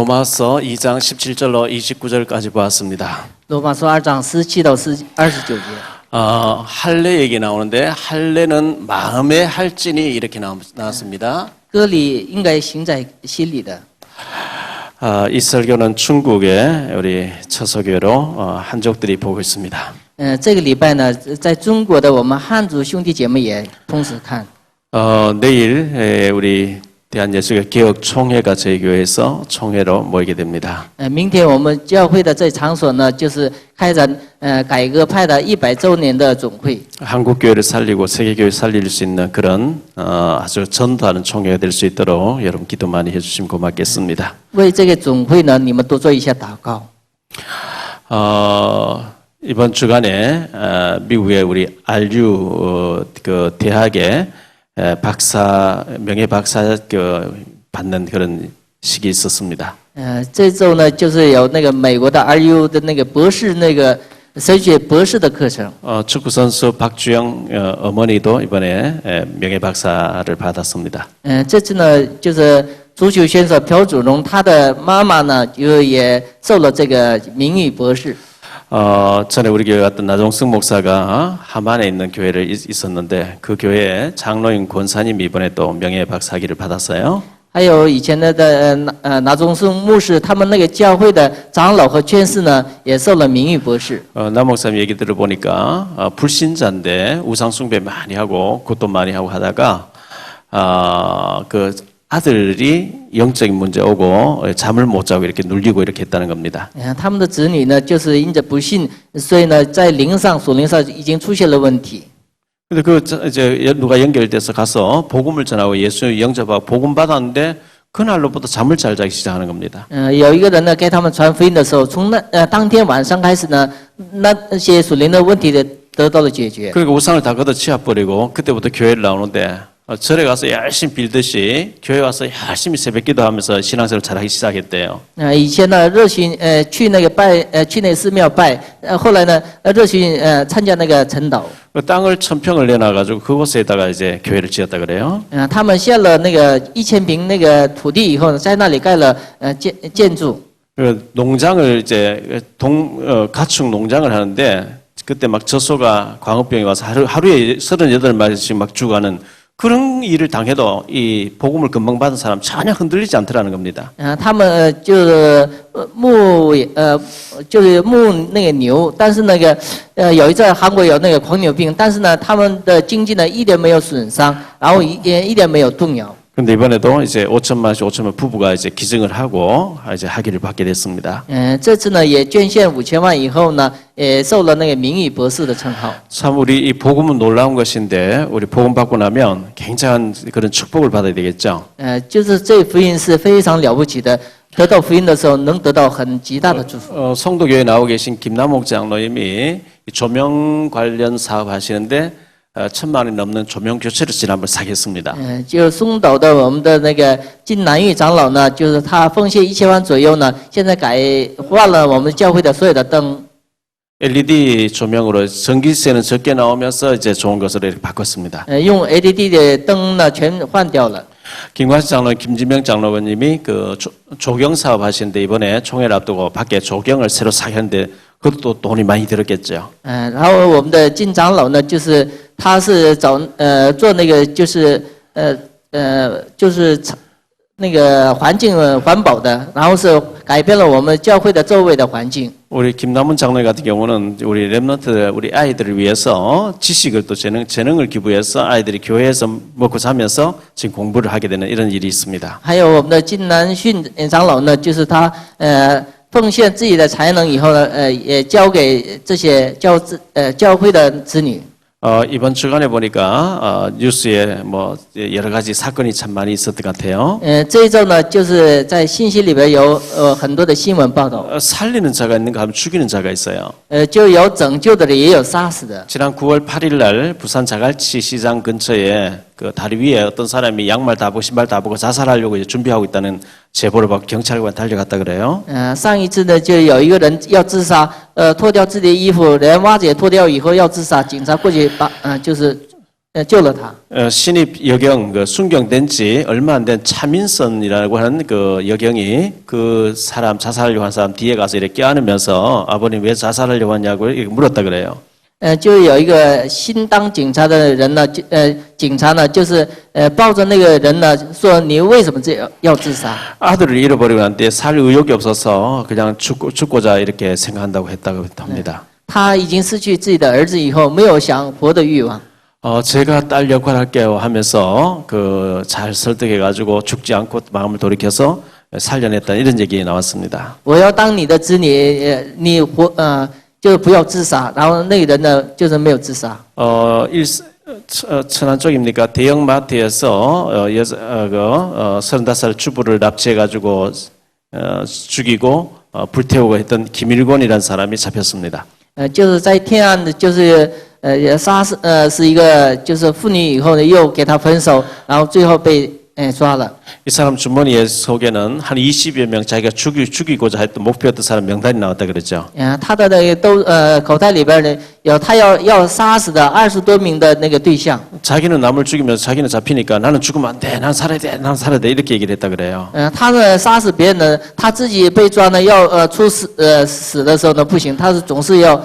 로마서 2장 17절로 29절까지 보았습니다. 罗马书2章17到29节。 할례 얘기 나오는데 할례는 마음의 할진이 이렇게 나왔습니다. 割礼应该行在心里的。 이 설교는 중국의 우리 처소교회로 한족들이 보고 있습니다. 这个礼拜呢，在中国的我们汉族兄弟姐妹也同时看。 내일 우리 대한예수교 개혁총회가 저희 교회에서 총회로 모이게 됩니다. 明天我们教会的这场所呢，就是开展改革派的100周年的总会。 한국 교회를 살리고 세계 교회 살릴 수 있는 그런 아주 전도하는 총회가 될 수 있도록 여러분 기도 많이 해주시면 고맙겠습니다. 为这个总会呢，你们多做一下祷告。 이번 주간에 미국의 우리 RU 그 대학에 명예 박사 받는 그런 시기 있었습니다. 这周呢，就是有那个美国的 RU 的那个博士那个神学博士的课程。 축구 선수 박주영 어머니도 이번에 명예 박사를 받았습니다. 这次呢，就是足球选手朴祖荣，他的妈妈呢，也受了这个名誉博士。 전에 우리 교회 갔던 나종승 목사가 함안에 있는 교회를 있었는데 그 교회에 장로인 권사님이 이번에 또 명예 박사학위를 받았어요. 还有以前的拿宗胜牧师，他们那个教会的长老和劝士呢，也受了名誉博士。 남 목사님 얘기 들어보니까 불신자인데 우상 숭배 많이 하고 굿도 많이 하고 하다가 그 아들이 영적인 문제 오고 잠을 못 자고 이렇게 눌리고 이렇게 했다는 겁니다. 他们的子女呢，就是因着不信，所以呢，在属灵上已经出现了问题。 근데 이제 누가 연결돼서 가서 복음을 전하고 예수 영접하고 복음 받았는데 그날로부터 잠을 잘 자기 시작하는 겁니다. 有一个人呢，给他们传福音的时候，从当天晚上开始呢，那些属灵的问题得到了解决。 그리고 우상을 다 걷어치워버리고 그때부터 교회를 나오는데 절에 가서 열심히 빌듯이 교회 와서 열심히 새벽 기도하면서 신앙생활을 잘하기 시작했대요. 以前呢，热心去那个去那个寺庙拜，后来呢，热心参加那个晨祷。 그 땅을 1000평을 내놔가지고 그곳에다가 이제 교회를 지었다 그래요. 他们献了那个1000平那个土地以后呢，在那里盖了建筑。 그 농장을 이제 가축 농장을 하는데 그때 막 젖소가 광우병이 와서 하루에 38마리씩 막 죽어가는 그런 일을 당해도 이 복음을 금방 받은 사람 전혀 흔들리지 않더라는 겁니다. 他们就是牧那个牛，但是那个有一阵韩国有那个狂牛病，但是呢，他们的经济呢一点没有损伤，然后一点没有动摇。 근데 이번에도 이제 5천만 부부가 이제 기증을 하고 이제 학위를 받게 됐습니다. 这次呢也捐献5000万以后呢，也受了那个名誉博士的称号。 참 우리 이 복음은 놀라운 것인데 우리 복음 받고 나면 굉장한 그런 축복을 받아야 되겠죠. 就是这福音是非常了不起的，得到福音的时候能得到很极大的祝福。 성도교회에 나오 계신 김남옥 장로님이 조명 관련 사업 하시는데 1000만 원이 넘는 조명 교체를 지난번 사겠습니다. 就松岛的我们的那个金南玉长老呢，就是他奉献1000万左右呢，现在换了我们教会的所有的灯。 LED 조명으로 전기세는 적게 나오면서 이제 좋은 것으로 이렇게 바꿨습니다. 用 LED 的灯呢全换掉了。 김관식 장로, 김진명 장로님이 그 조경 사업 하시는데 이번에 총회를 앞두고 밖에 조경을 새로 사겠는데 그것도 돈이 많이 들었겠죠. 然后我们的金长老呢，就是他是做那个就是那个环境环保的，然后是改变了我们教会的周围的环境。 우리 김남훈 장로님 같은 경우는 우리 렘넌트 우리 아이들을 위해서 지식을 또 재능을 기부해서 아이들이 교회에서 먹고 자면서 지금 공부를 하게 되는 이런 일이 있습니다. 还有我们的金南训长老呢，就是他奉献自己的才能以后呢，也交给这些教会的子女。 이번 주간에 보니까 뉴스에 뭐 여러 가지 사건이 참 많이 있었던 것 같아요. 这一周呢，就是在信息里边有很多的新闻报道。 살리는 자가 있는가 하면 죽이는 자가 있어요. 就有拯救的人，也有杀死的。 지난 9월 8일 날 부산 자갈치 시장 근처에 그 다리 위에 어떤 사람이 양말 다 벗고 신발 다 벗고 자살하려고 이제 준비하고 있다는 제보를 받고 경찰관 달려갔다 그래요. 上一次呢，就有一个人要自杀，脱掉自己的衣服，连袜子也脱掉以后要自杀，警察过去就是救了他。 신입 여경, 그 순경된 지 얼마 안 된 차민선이라고 하는 그 여경이 그 사람, 자살하려고 한 사람 뒤에 가서 이렇게 껴안으면서 아버님 왜 자살하려고 하냐고 이렇게 물었다 그래요. 就有一个新当警察的人呢，警察呢，就是抱着那个人呢，说你为什么要自杀？ 아들을 잃어버리고 난 뒤에 살 의욕이 없어서 그냥 죽고자 이렇게 생각한다고 했다고 합니다. 他已经失去自己的儿子以后，没有想活的欲望。 제가 딸 역할 할게요 하면서 그 잘 설득해가지고 죽지 않고 마음을 돌이켜서 살려냈다 이런 얘기 나왔습니다. 我要当你的子女，你就是不要自杀。然后那个人呢，就是没有自杀。 천안 쪽입니까? 대형마트에서 35살 주부를 납치해가지고 죽이고 불태우고 했던 김일권이라는 사람이 잡혔습니다. 就是在天安的，就是杀死是一个就是妇女以后呢，又给她分手，然后最后被抓了。 이 사람 주머니에 속에는 한 20여 명 자기가 죽이고자 했던 목표였던 사람 명단이 나왔다 그랬죠. 他的那个都口袋里边呢有他要杀死的20多名的那个对象。 자기는 남을 죽이면서 자기는 잡히니까 나는 죽으면 안 돼, 난 살아야 돼, 난 살아야 돼 이렇게 얘기를 했다 그래요. 他呢杀死别人呢，他自己被抓呢要死的时候呢不行，他是总是要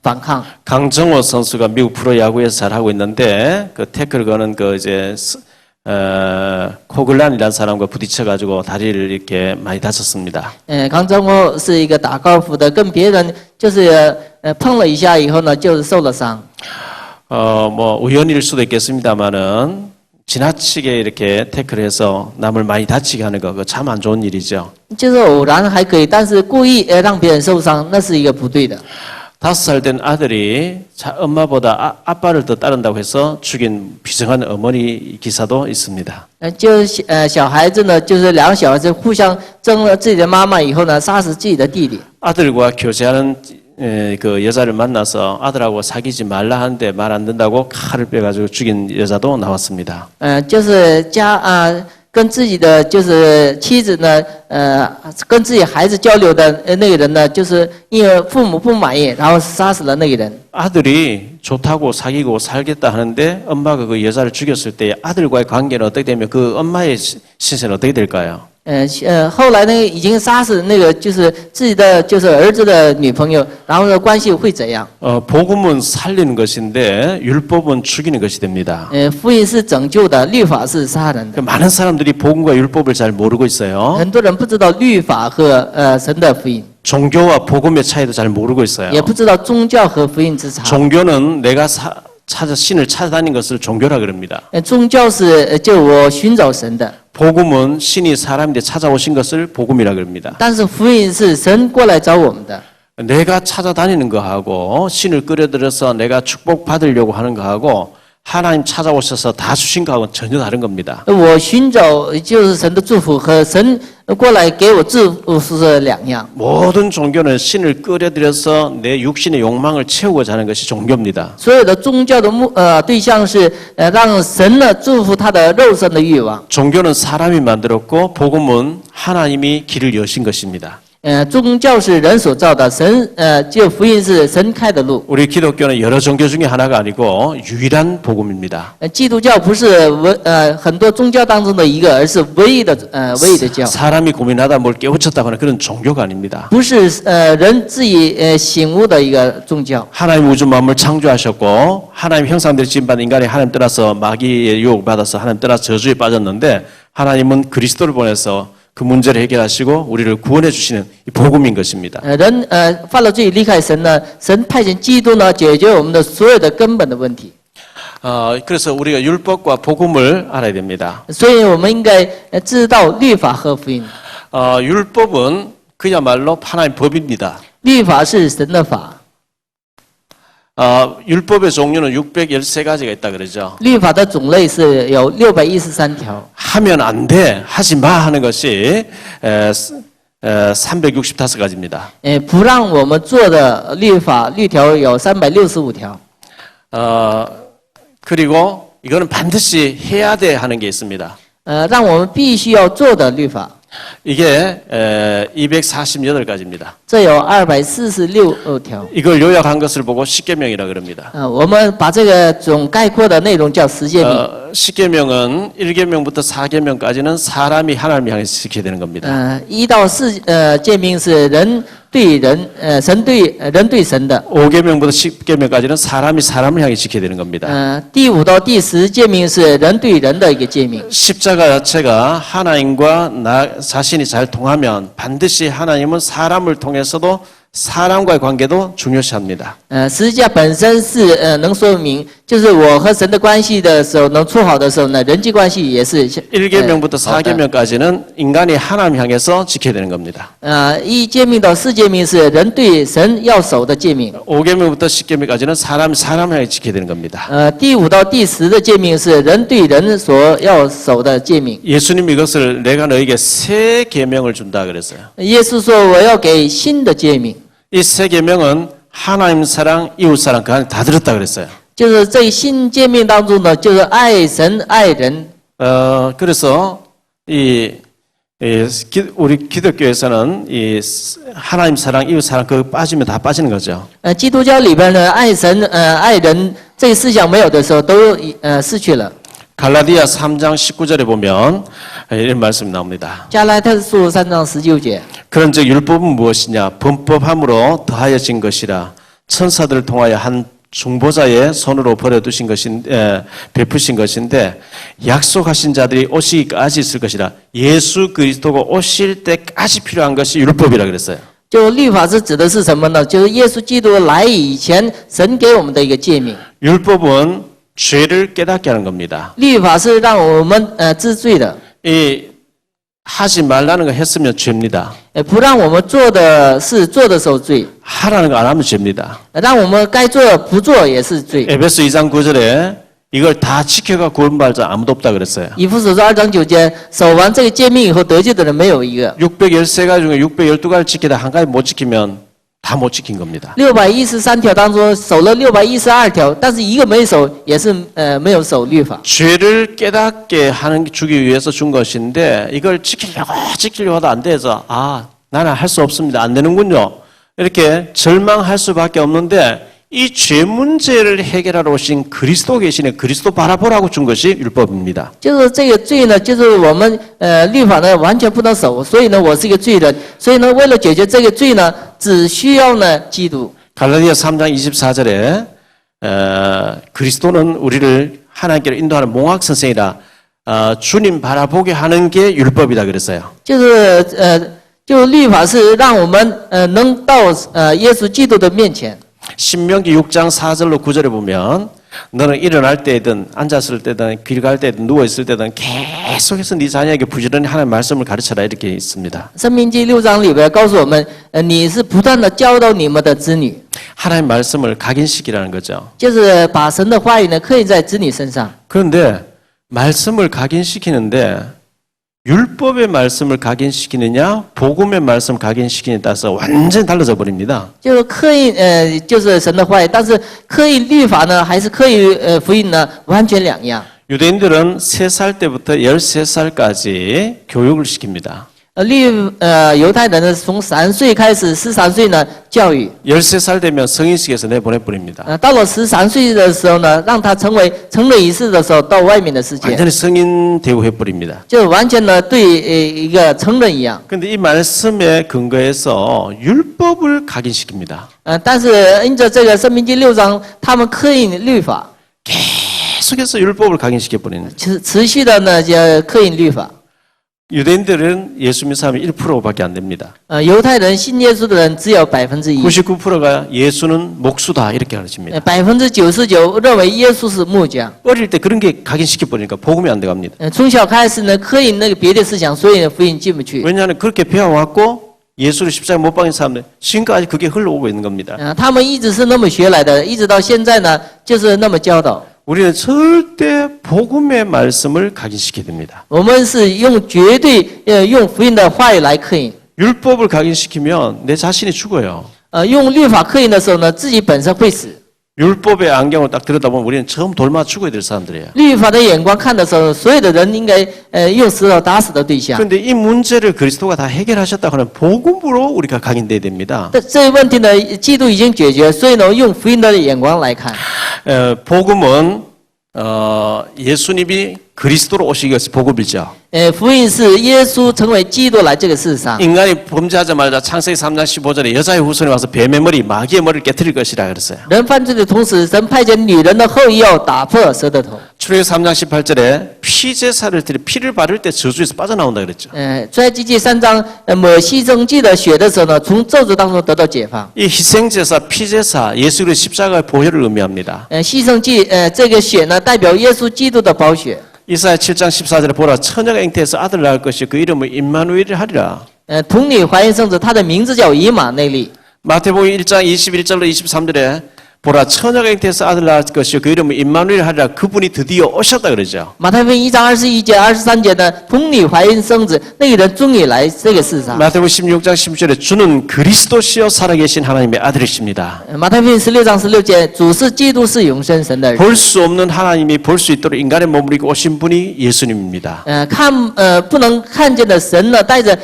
反抗。 강정호 선수가 미국 프로야구에서 잘하고 있는데 그 태클 거는 그 이제 코글란이라는 사람과 부딪혀가지고 다리를 이렇게 많이 다쳤습니다. 康正欧是一个打高尔夫的，跟别人就是碰了一下以后呢，就是受了伤。 뭐 우연일 수도 있겠습니다만은 지나치게 이렇게 태클해서 남을 많이 다치게 하는 거, 그 참 안 좋은 일이죠. 就是偶然还可以，但是故意让别人受伤，那是一个不对的。 5살 된 아들이 엄마보다 아빠를 더 따른다고 해서 죽인 비정한 어머니 기사도 있습니다. 就是小孩子呢，就是两个小孩子互相争了自己的妈妈以后呢，杀死自己的弟弟。 아들과 교제하는 그 여자를 만나서 아들하고 사귀지 말라 하는데 말 안 듣는다고 칼을 빼가지고 죽인 여자도 나왔습니다. 就是跟自己的就是妻子呢，跟自己孩子交流的那个人呢，就是因为父母不满意，然后杀死了那个人。 아들이 좋다고 사귀고 살겠다 하는데 엄마가 그 여자를 죽였을 때 아들과의 관계는 어떻게 되면 그 엄마의 신세는 어떻게 될까요? 后来呢，已经杀死那个就是自己的就是儿子的女朋友，然后呢关系会怎样？ 복음은 살리는 것인데 율법은 죽이는 것이 됩니다. 福音是拯救的，律法是杀人的。 많은 사람들이 복음과 율법을 잘 모르고 있어요. 很多人不知道律法和神的福音， 종교와 복음의 차이도 잘 모르고 있어요. 也不知道宗教和福音之差。 종교는 내가 신을 찾아다닌 것을 종교라 그럽니다. 宗教是就我寻找神的， 복음은 신이 사람인데 찾아오신 것을 복음이라 그럽니다. 但是福音是神过来找我们的。 내가 찾아다니는 거하고 신을 끌어들여서 내가 축복받으려고 하는 거하고 하나님 찾아오셔서 다 주신 거하고는 전혀 다른 겁니다. 我寻找就是神的祝福和神过来给我祝福是两样。 모든 종교는 신을 끌어들여서 내 육신의 욕망을 채우고자 하는 것이 종교입니다. 所有的宗教的对象是让神呢祝福他的肉身的欲望。 종교는 사람이 만들었고 복음은 하나님이 길을 여신 것입니다. 宗教是人所造的，神就福音是神开的路。 우리 기독교는 여러 종교 중에 하나가 아니고 유일한 복음입니다. 基督教不是很多宗教当中的一个，而是唯一的教。 사람이 고민하다 뭘 깨우쳤다고 하는 그런 종교가 아닙니다. 不是人自己醒悟的一个宗教。 하나님 우주 만물 창조하셨고 하나님 형상대로 지음받은 인간이 하나님 떠나서 마귀의 유혹을 받아서 하나님 떠나서 저주에 빠졌는데 하나님은 그리스도를 보내서 그 문제를 해결하시고 우리를 구원해 주시는 이 복음인 것입니다. 人犯了罪离开神呢，神派遣基督呢解决我们的所有的根本的问题。 그래서 우리가 율법과 복음을 알아야 됩니다. 所以我们应该知道律法和福音。 율법은 그야말로 하나님 법입니다. 律法是神的法。 율법의 종류는 613가지가 있다 그러죠. 律法的种类是有613条。 하면 안 돼, 하지 마 하는 것이 365가지입니다. 不让我们做的律条有365条。 그리고 이거는 반드시 해야 돼 하는 게 있습니다. 让我们必须要做的律法。 이게 248가지입니다. 这有246条。 이걸 요약한 것을 보고 십계명이라 그럽니다. 我们把这个总概括的内容叫十诫命。 십계명은 1계명부터 4계명까지는 사람이 하나님을 향해서 지켜야 되는 겁니다. 1到4诫命是人对人，神对人对神的。 5계명부터 10계명까지는 사람이 사람을 향해 지켜야 되는 겁니다. 第5到第10诫命是人对人的一个诫命。 십자가 자체가 하나님과 나 자신이 잘 통하면 반드시 하나님은 사람을 통해서도 사람과의 관계도 중요시합니다. 十字架本身是能说明，就是我和神的关系的时候能处好的时候呢，人际关系也是 1계명부터 4계명까지는 인간이 하나님 향해서 지켜야 되는 겁니다. 1诫命到4诫命是人对神要守的诫命。 5계명부터 10계명까지는 사람이 사람을 향해 지켜야 되는 겁니다. 第5到第10的诫命是人对人所要守的诫命。 예수님 이것을 내가 너에게 새 계명을 준다 그랬어요. 耶稣说：“我要给新的诫命。” 이 새 계명은 하나님 사랑, 이웃 사랑 그 안에 다 들었다 그랬어요. 就是这新诫命当中呢，就是爱神爱人。 그래서 우리 기독교에서는 이 하나님 사랑, 이웃 사랑 그거 빠지면 다 빠지는 거죠. 基督教里边呢，爱神爱人这个思想没有的时候，都失去了。 갈라디아 3장 19절에 보면 이런 말씀이 나옵니다. 加拉太书3章19节。 그런즉 율법은 무엇이냐? 범법함으로 더하여진 것이라. 천사들을 통하여 한 중보자의 손으로 버려두신 베푸신 것인데 약속하신 자들이 오시기까지 있을 것이라. 예수 그리스도가 오실 때까지 필요한 것이 율법이라 그랬어요. 就律法是指的是什么呢？就是耶稣基督来以前，神给我们的一个诫命。 율법은 죄를 깨닫게 하는 겁니다. 律法是让我们知罪的， 이 하지 말라는 거 했으면 죄입니다. 不让我们做的事做的时候罪， 하라는 거 안 하면 죄입니다. 让我们该做不做也是罪。 에베소 2장 9절에 이걸 다 지켜가 구원받을 자 아무도 없다 그랬어요. 以弗所书2章9节，守完这个诫命以后得救的人没有一个。 613가지 중에 612가지 지키다 한 가지 못 지키면 다 못 지킨 겁니다. 613条当中守了612条，但是一个没守，也是没有守律法。 죄를 깨닫게 하는 주기 위해서 준 것인데 이걸 지키려고 하다 안 돼서 나는 할 수 없습니다. 안 되는군요. 이렇게 절망할 수밖에 없는데 이 죄 문제를 해결하러 오신 그리스도 계시네. 그리스도 바라보라고 준 것이 율법입니다. 就是这个罪呢，就是我们律法呢完全不能守，所以呢我是一个罪人，所以呢为了解决这个罪呢，只需要呢基督。 갈라디아 3장 24절에 그리스도는 우리를 하나님께로 인도하는 몽학 선생이라 주님 바라보게 하는 게 율법이다 그랬어요. 就律法是让我们能到耶稣基督的面前。 신명기 6장 4절로 9절에 보면 너는 일어날 때든 앉았을 때든 길 갈 때든 누워있을 때든 계속해서 네 자녀에게 부지런히 하나님의 말씀을 가르쳐라 이렇게 있습니다. 申命记6章里边告诉我们，你是不断的教导你们的子女， 하나님의 말씀을 각인시키라는 거죠. 就是把神的话语呢刻印在子女身上。 그런데 말씀을 각인시키는데 율법의 말씀을 각인시키느냐 복음의 말씀을 각인시키느냐에 따라서 완전히 달라져 버립니다. 就是刻印就是神的话语，但是刻印律法呢，还是刻印福音呢，完全两样。 유대인들은 3살 때부터 13살까지 교육을 시킵니다. 犹太人呢，从3岁开始，13岁呢教育， 13살 되면 성인식에서 내보내버립니다. 到了13岁的时候呢，让他成为成人仪式的时候到外面的世界， 완전히 성인 대우해버립니다. 就完全的对一个成人一样。 그런데 이 말씀에 근거해서 율법을 각인시킵니다. 但是因着这个申命记6章，他们刻印律法， 계속해서 율법을 각인시켜버리는. 持续的呢就刻印律法。 유대인들은 예수 믿는 사람이 1%밖에 안 됩니다. 犹太人信耶稣的人只有1%， 99%가 예수는 목수다 이렇게 가르칩니다. 99%认为耶稣是木匠。 어릴 때 그런 게 각인시켜버리니까 복음이 안 돼갑니다. 从小开始呢，刻印那个别的思想，所以呢福音进不去。 왜냐하면 그렇게 배워왔고 예수를 십자가에 못 박인 사람들 지금까지 그게 흘러오고 있는 겁니다. 他们一直是那么学来的，一直到现在呢，就是那么教导。 우리는 절대 복음의 말씀을 각인시켜야 됩니다. 我们是绝对用福音的话语来刻印。 율법을 각인시키면 내 자신이 죽어요. 用律法刻印的时候呢，自己本身会死。 율법의 안경을 딱 들여다보면 우리는 처음 돌 맞 죽어야 될 사람들이에요. 律法的眼光看的时候，所有的人应该用石头打死的对象。 그런데 이 문제를 그리스도가 다 해결하셨다고 하는 복음으로 우리가 각인돼야 됩니다. 这个问题呢，基督已经解决，所以呢，用福音的眼光来看。 복음은 예수님이 그리스도로 오시기 위해서 복음이죠. 福音是耶稣成为基督来这个世上。 인간이 범죄하자마자 창세기 3장 15절에 여자의 후손이 와서 뱀의 머리, 마귀의 머리를 깨뜨릴 것이라 그랬어요. 人犯罪的同时，神派遣女人的后裔要打破蛇的头。 출애굽 3장 18절에 피제사를 드려 피를 바를 때 저주에서 빠져나온다 그랬죠. 出埃及记3章，抹牺牲祭的血的时候呢，从咒诅当中得到解放。 이 희생제사, 피제사, 예수 그리스도의 십자가의 보혈을 의미합니다. 牺牲祭，这个血呢，代表耶稣基督的宝血。 이사야 7장 14절에 보라 처녀가 잉태해서 아들 낳을 것이 그 이름을 임마누엘이라 하리라. 童女怀孕生子，她的名字叫以马内利。 마태복음 1장 21절로 23절에 보라 처녀가 잉태해서 아들 낳을 것이 그 이름을 임마누엘 하리라. 그분이 드디어 오셨다 그러죠. 马太福音1章21节、23节呢，童女怀孕生子，那个人终于来这个世上。 마태복음 16장 16절에 주는 그리스도시요 살아계신 하나님의 아들이십니다. 马太福音16章16节，主是基督，是永生神的儿子。 볼 수 없는 하나님이 볼 수 있도록 인간의 몸을 입고 오신 분이 예수님입니다. 不能看见的神呢，带着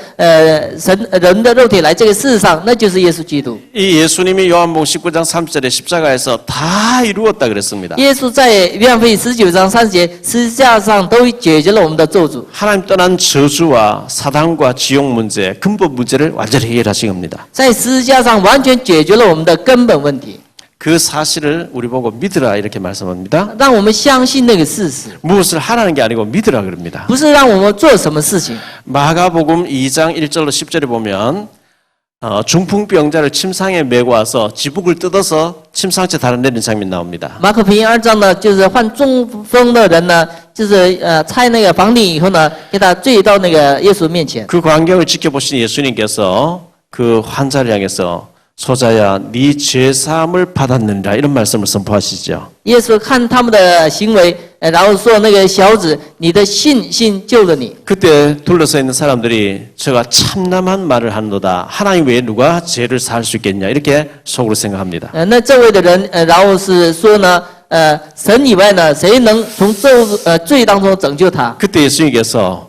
人的肉体来这个世上，那就是耶稣基督。 이 예수님이 요한복음 19장 3절에 십자가에서 다 이루었다 그랬습니다. 耶稣在约翰福音19章30节十字架上都解决了我们的咒诅。 하나님 떠난 저주와 사단과 지옥 문제, 근본 문제를 완전히 해결하신 겁니다. 在十字架上完全解决了我们的根本问题， 그 사실을 우리 보고 믿으라 이렇게 말씀합니다. 让我们相信那个事实， 무엇을 하라는 게 아니고 믿으라 그럽니다. 不是让我们做什么事情。 마가복음 2장 1절로 10절에 보면 중풍병자를 침상에 메고 와서 지붕을 뜯어서 침상째 달아내는 장면 나옵니다. 马可福音2章呢，就是患中风的人呢，就是拆那个房顶以后呢，给他坠到那个耶稣面前。 그 광경을 지켜보신 예수님께서 그 환자를 향해서 소자야 네 죄사함을 받았느니라 이런 말씀을 선포하시죠. 耶稣看他们的行为，然后说那个小子，你的信心救了你。 그때 둘러서 있는 사람들이 저가 참남한 말을 하는도다. 하나님 외에 누가 죄를 사할 수 있겠냐 이렇게 속으로 생각합니다. 那这位的人，然后是说呢，神以外呢，谁能从罪当中拯救他？ 그때 예수님께서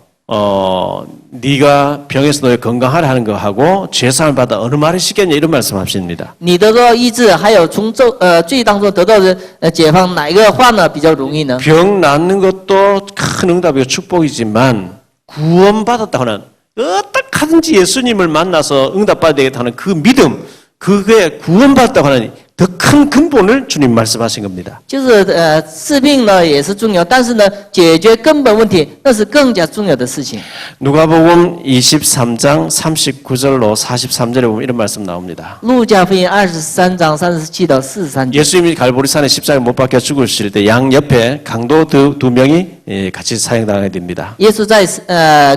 네가 병에서 너의 건강하라 하는 거 하고 죄사함을 받아 어느 말이 쉽겠냐 이런 말씀하십니다. 你得到医治，还有从罪当中得到的解放，哪一个话呢比较容易呢？ 병 낫는 것도 큰 응답이고 축복이지만 구원받았다 하는 어떻게 하든지 예수님을 만나서 응답받아야 되겠다는 그 믿음, 그게 구원받았다고 하는 더 큰 근본을 주님 말씀하신 겁니다. 就是治病呢也是重要，但是呢，解决根本问题那是更加重要的事情。 누가복음 23장 39절로 43절에 보면 이런 말씀 나옵니다. 路加福音23章37到43节。 예수님이 갈보리산에 십자가에 못 박혀 죽으실 때 양 옆에 강도 두 명이 같이 사형당하게 됩니다. 耶稣在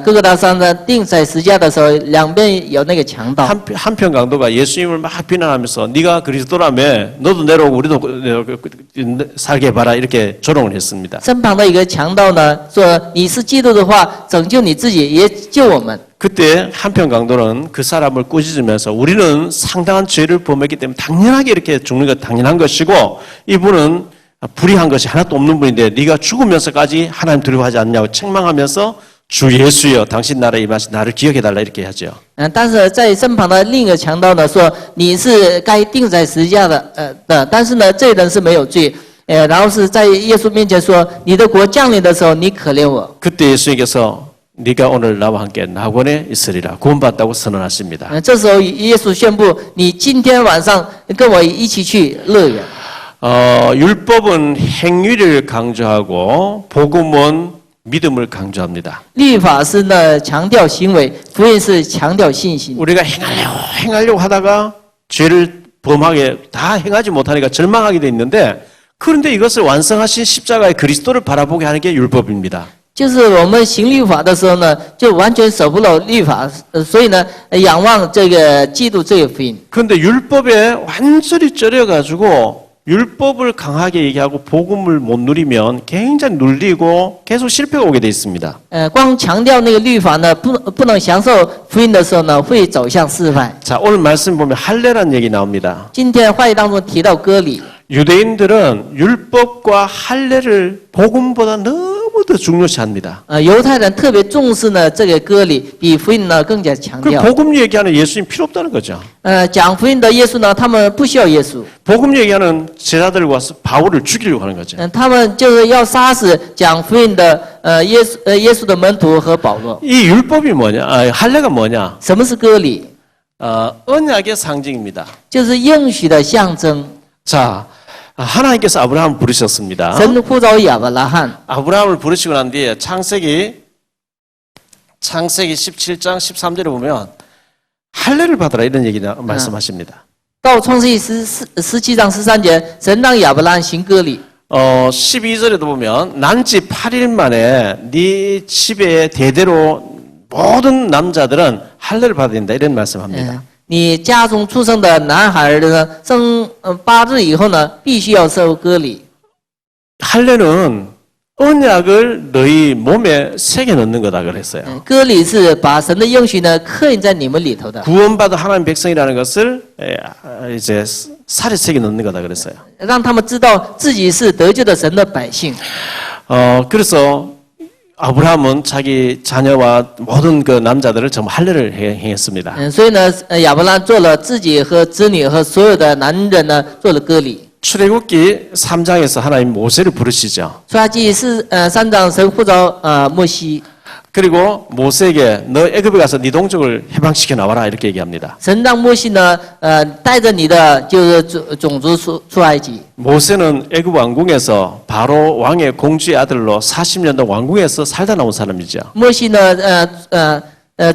哥哥大山呢钉在十字架的时候，两边有那个强盗。 한편 강도가 예수님을 막 비난하면서 네가 그리스도라며 너도 내려오고 우리도 살게 해봐라 이렇게 조롱을 했습니다. 身旁的一个强盗呢说：“你是基督的话，拯救你自己，也救我们。” 그때 한편 강도는 그 사람을 꾸짖으면서 우리는 상당한 죄를 범했기 때문에 당연하게 이렇게 죽는 것 당연한 것이고 이분은 불의한 것이 하나도 없는 분인데 네가 죽으면서까지 하나님 두려워하지 않냐고 책망하면서 주 예수여 당신 나라에 임하신 나를 기억해달라 이렇게 하죠. 但是在身旁的另一个强盗呢说：“你是该钉在十字架的，但是呢，这人是没有罪。”然后是在耶稣面前说：“你的国降临的时候，你可怜我。” 그때 예수님께서 네가 오늘 나와 함께 낙원에 있으리라 구원받았다고 선언하십니다. 这时候耶稣宣布：“你今天晚上跟我一起去乐园。” 율법은 행위를 강조하고 복음은 믿음을 강조합니다. 律法是呢强调行为，福音是强调信心。 우리가 행하려고 하다가 죄를 범하게 다 행하지 못하니까 절망하게 돼 있는데 그런데 이것을 완성하신 십자가의 그리스도를 바라보게 하는 게 율법입니다. 就是我们行律法的时候呢，就完全守不了律法，所以呢，仰望这个基督这个福音。 그런데 율법에 완전히 쩔여가지고 율법을 강하게 얘기하고 복음을 못 누리면 굉장히 눌리고 계속 실패가 오게 돼 있습니다. 光强调那个律法呢，不能享受福音的时候呢，会走向失败。 자, 오늘 말씀 보면 할례란 얘기 나옵니다. 今天话语当中提到割礼， 유대인들은 율법과 할례를 복음보다 너무 더 중요시합니다. 犹太人特别重视呢这个割礼，比福音呢更加强 그 调。 복음 얘기하는 예수님 필요 없다는 거죠. 讲福音的耶稣呢，他们不需要耶稣， 복음 얘기하는 제자들과 바울을 죽이려고 하는 거죠. 他们就是要杀死讲福音的耶稣的门徒和保罗。 이 율법이 뭐냐? 할례가 뭐냐? 什么是割礼？ 언약의 상징입니다. 就是应许的象征。 자, 하나님께서 아브라함을 부르셨습니다. 神呼召亚伯拉罕， 아브라함을 부르시고 난 뒤에 창세기 17장 13절에 보면 할례를 받으라 이런 얘기 말씀하십니다. 到创世纪17章13节，神让亚伯拉罕行割礼。 12절에도 보면 난지 8일 만에 네 집에 대대로 모든 남자들은 할례를 받아야 된다 이런 말씀합니다. 你家中出生的男孩呢，生8日以后呢，必须要受割礼。 할례는 언약을 너희 몸에 새겨 넣는 거다 그랬어요. 割礼是把神的应许呢刻印在你们里头的， 구원받은 하나님 백성이라는 것을 이제 살에 새겨 넣는 거다 그랬어요. 让他们知道自己是得救的神的百姓。 그래서 아브라함은 자기 자녀와 모든 그 남자들을 전부 할례를 행했습니다. 所以呢，亚伯拉罕做了自己和子女和所有的男人呢做了割礼。 출애굽기 3장에서 하나님 모세를 부르시죠. 出埃及3章神呼召摩西， 그리고 모세에게 너 애굽에 가서 네 동족을 해방시켜 나와라 이렇게 얘기합니다. 神让摩西呢带着你的就是种族出埃及。 모세는 애굽 왕궁에서 바로 왕의 공주의 아들로 40년 동안 왕궁에서 살다 나온 사람이죠. 摩西呢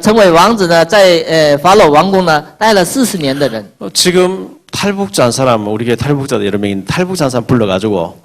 成为王子呢，在法老王宫呢待了40年的人。 지금 탈북자한 사람, 우리 교회 탈북자도 여러 명이 탈북자한 사람 불러가지고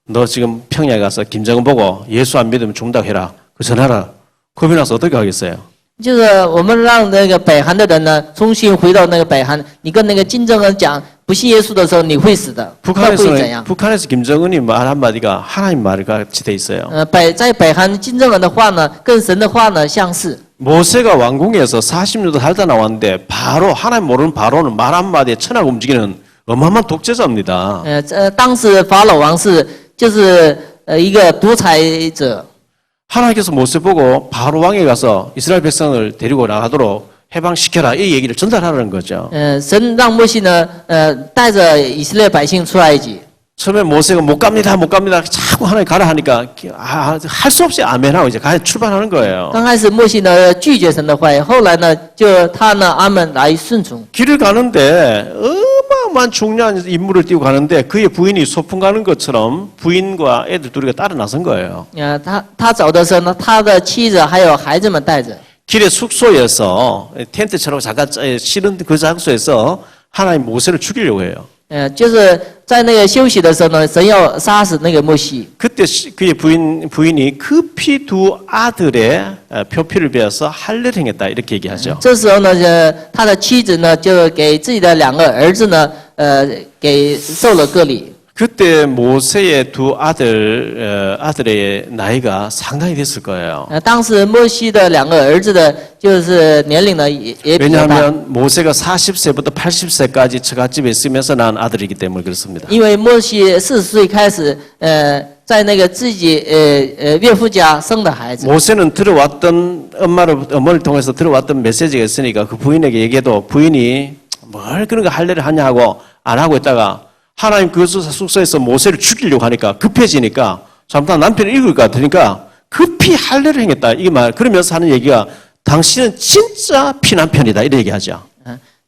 너 지금 평양에 가서 김정은 보고 예수 안 믿으면 죽는다고 해라. 그 전하라. 겁이 나서 어떻게 하겠어요? 就是我们让那个北韩的人呢，重新回到那个北韩，你跟那个金正恩讲不信耶稣的时候，你会死的，那会怎样？ 북한에서 김정은이 말 한마디가 하나님 말 같이 돼 있어요. 在北韩金正恩的话呢，跟神的话呢相似。 모세가 왕궁에서 40년도 살다 나왔는데 바로 하나님 모르는 바로는 말 한마디에 천하가 움직이는 어마어마한 독재자입니다. 当时法老王就是一个独裁者。 하나님께서 모세 보고 바로 왕에 가서 이스라엘 백성을 데리고 나가도록 해방시켜라 이 얘기를 전달하라는 거죠. 神让摩西呢带着以色列百姓出埃及。 처음에 모세가 못 갑니다 자꾸 하나님 가라 하니까 할 수 없이 아멘하고 이제 출발하는 거예요. 刚开始摩西呢拒绝神的话语，后来呢就他呢阿门来顺从。 길을 가는데 어마어마한 중요한 인물을 띄고 가는데 그의 부인이 소풍 가는 것처럼 부인과 애들 둘이가 따라 나선 거예요. 他走的时候呢，他的妻子还有孩子们带着。 길의 숙소에서 텐트처럼 잠깐 쉬는 그 장소에서 하나님 모세를 죽이려고 해요. 就是在那个休息的时候呢，神要杀死那个摩西。 그때 그의 부인이 급히 두 아들의 표피를 베어서 할례를 행했다 이렇게 얘기하죠. 这时候呢，他的妻子呢就给自己的2个儿子呢，给受了割礼。 그때 모세의 두 아들의 나이가 상당히 됐을 거예요. 当时摩西的2个儿子的，就是年龄呢也比较大。 왜냐하면 모세가 40세부터 80세까지 처갓집에 있으면서 낳은 아들이기 때문에 그렇습니다. 因为摩西40岁开始，在那个自己岳父家生的孩子。 모세는 들어왔던 어머니를 통해서 들어왔던 메시지가 있으니까 그 부인에게 얘기해도 부인이 뭘 그런 거 할례를 하냐 하고 안 하고 있다가 하나님 그 숙소에서 모세를 죽이려고 하니까 급해지니까 잠깐 남편을 읽을 것 같으니까 급히 할례를 행했다. 이게 말 그러면서 하는 얘기가 당신은 진짜 피난편이다 이렇게 얘기하죠.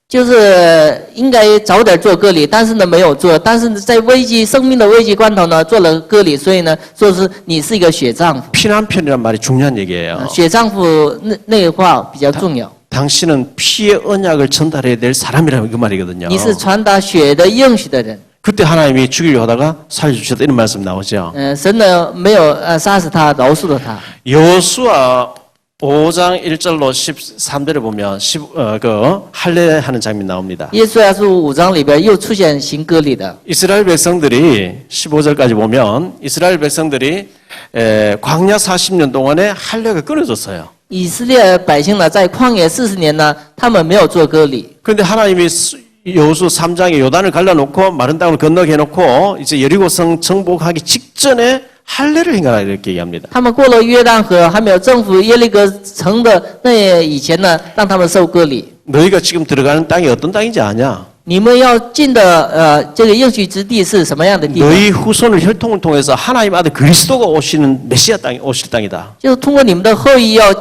就是应该早点做割礼，但是呢没有做，但是在生命的危机关头呢做了割礼，所以呢说是你是一个血丈夫。 피난편이란 말이 중요한 얘기예요. 血丈夫那个话比较重要。 당신은 피의 언약을 전달해야 될 사람이라는 그 말이거든요. 你是传达血的应许的人。 그때 하나님이 죽이려고 하다가 살려주셨다 이런 말씀 나오죠. 神呢没有杀死他，饶恕了他。 여호수아 5장 1절로 13절에 보면 그 할례하는 장면 나옵니다. 耶稣亚书5章里边又出现行割礼的。 이스라엘 백성들이 15절까지 보면 이스라엘 백성들이 광야 40년 동안에 할례가 끊어졌어요. 以色列百姓呢在旷野40年呢，他们没有做割礼。 그런데 하나님이 여호수 3장에 요단을 갈라놓고 마른 땅을 건너게 해놓고 이제 여리고성 정복하기 직전에 할례를 행하라 이렇게 얘기합니다. 他们过了约旦河，还没有征服耶利哥城的那以前呢，让他们受割礼。 너희가 지금 들어가는 땅이 어떤 땅인지 아냐? 你们要进的这个应许之地是什么样的地方？ 너희 후손을 혈통을 통해서 하나님 아들 그리스도가 오시는 메시아 땅이 오실 땅이다. 就是通过你们的后裔要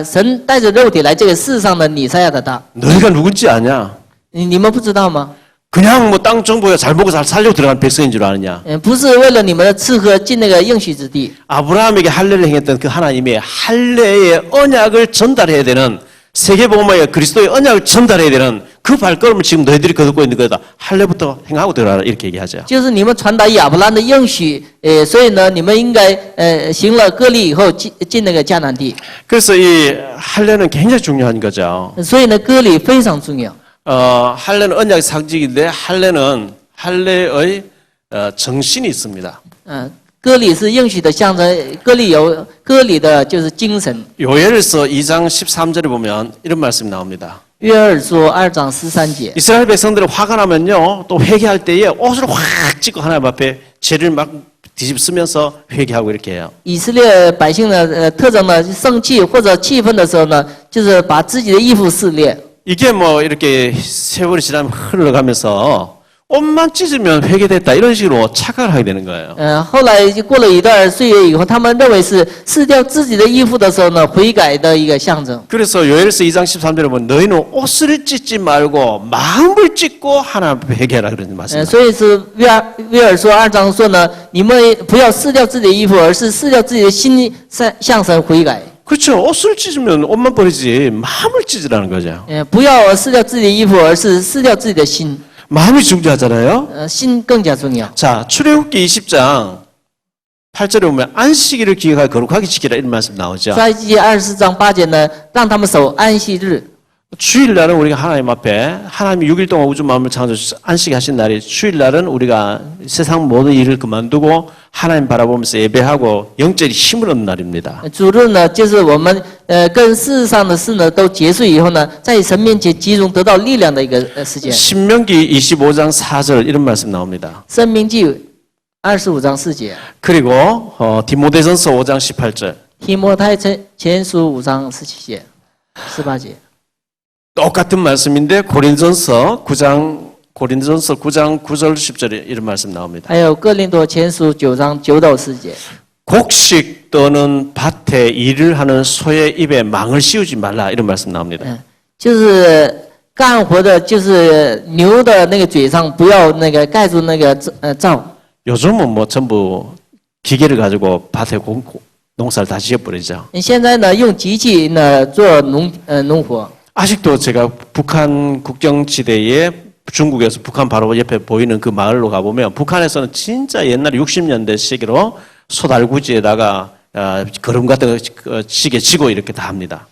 神带着肉体来这个世上的弥赛亚的大。 너희가 누군지 아냐? 你们不知道吗？ 그냥 뭐 땅 정보에 잘 먹고 잘 살려고 들어간 백성인 줄 아느냐? 不是为了你们的吃喝进那个应许之地。 아브라함에게 할례를 행했던 그 하나님의 할례의 언약을 전달해야 되는 세계복음의 그리스도의 언약을 전달해야 되는 그 발걸음을 지금 너희들이 거두고 있는 거다. 할례부터 행하고 들어가라 이렇게 얘기하죠. 就是你们传达亚伯兰的应许，所以呢，你们应该行了割礼以后进那个迦南地。 그래서 이 할례는 굉장히 중요한 거죠. 所以呢，割礼非常重要。 할례는 언약의 상징인데 할례는 할례의 정신이 있습니다. 割礼是应许的象征，割礼有割礼的就是精神。 요엘서 2장 13절에 보면 이런 말씀이 나옵니다. 约珥书2章13节， 이스라엘 백성들은 화가 나면요 또 회개할 때에 옷을 확 찢고 하나님 앞에 죄를 막 뒤집쓰면서 회개하고 이렇게 해요. 以色列百姓的特征呢，生气或者气愤的时候呢，就是把自己的衣服撕裂。 이게 뭐 이렇게 세월이 지나면 흘러가면서 옷만 찢으면 회개됐다 이런 식으로 착각을 하게 되는 거예요. 后来就过了一段岁月以后，他们认为是撕掉自己的衣服的时候呢，悔改的一个象征。 그래서 요엘서 2장 13절에 보면 너희는 옷을 찢지 말고 마음을 찢고 하나님 앞에 회개하라 그런 말씀입니다. 所以是约珥书2章说呢，你们不要撕掉自己的衣服，而是撕掉自己的心，向神悔改。 그렇죠. 옷을 찢으면 옷만 버리지 마음을 찢으라는 거죠. 不要撕掉自己的衣服，而是撕掉自己的心。 마음이 중요하잖아요. 心更加重要。 자, 출애굽기 20장 8절에 보면 안식일을 기억하여 거룩하게 지키라 이런 말씀 나오죠. 出埃及记24章8节呢，让他们守安息日。 주일날은 우리가 하나님 앞에 하나님이 6일 동안 우주 만물을 창조하셔서 안식하신 날이 주일날은 우리가 세상 모든 일을 그만두고 하나님 바라보면서 예배하고 영적인 힘을 얻는 날입니다. 主日呢，就是我们跟世上的事呢都结束以后呢，在神面前集中得到力量的一个时间。 신명기 25장 4절 이런 말씀 나옵니다. 申命记25章4节， 그리고 디모데전서 5장 18절 提摩太前书5章17节、18节。 똑같은 말씀인데 고린전서 9장 9절 10절에 이런 말씀 나옵니다. 还有哥林多前书9章9到10节。 곡식 떠는 밭에 일을 하는 소의 입에 망을 씌우지 말라 이런 말씀 나옵니다. 就是干活的，就是牛的那个嘴上不要那个盖住那个罩。 요즘은 뭐 전부 기계를 가지고 밭에 농사를 다 지어버리죠. 现在呢，用机器呢做农活。 아직도 제가 북한 국경지대에 중국에서 북한 바로 옆에 보이는 그 마을로 가보면 북한에서는 진짜 옛날 60년대 시기로 소달구지에다가 거름 같은 거 시계 지고 이렇게 다 합니다.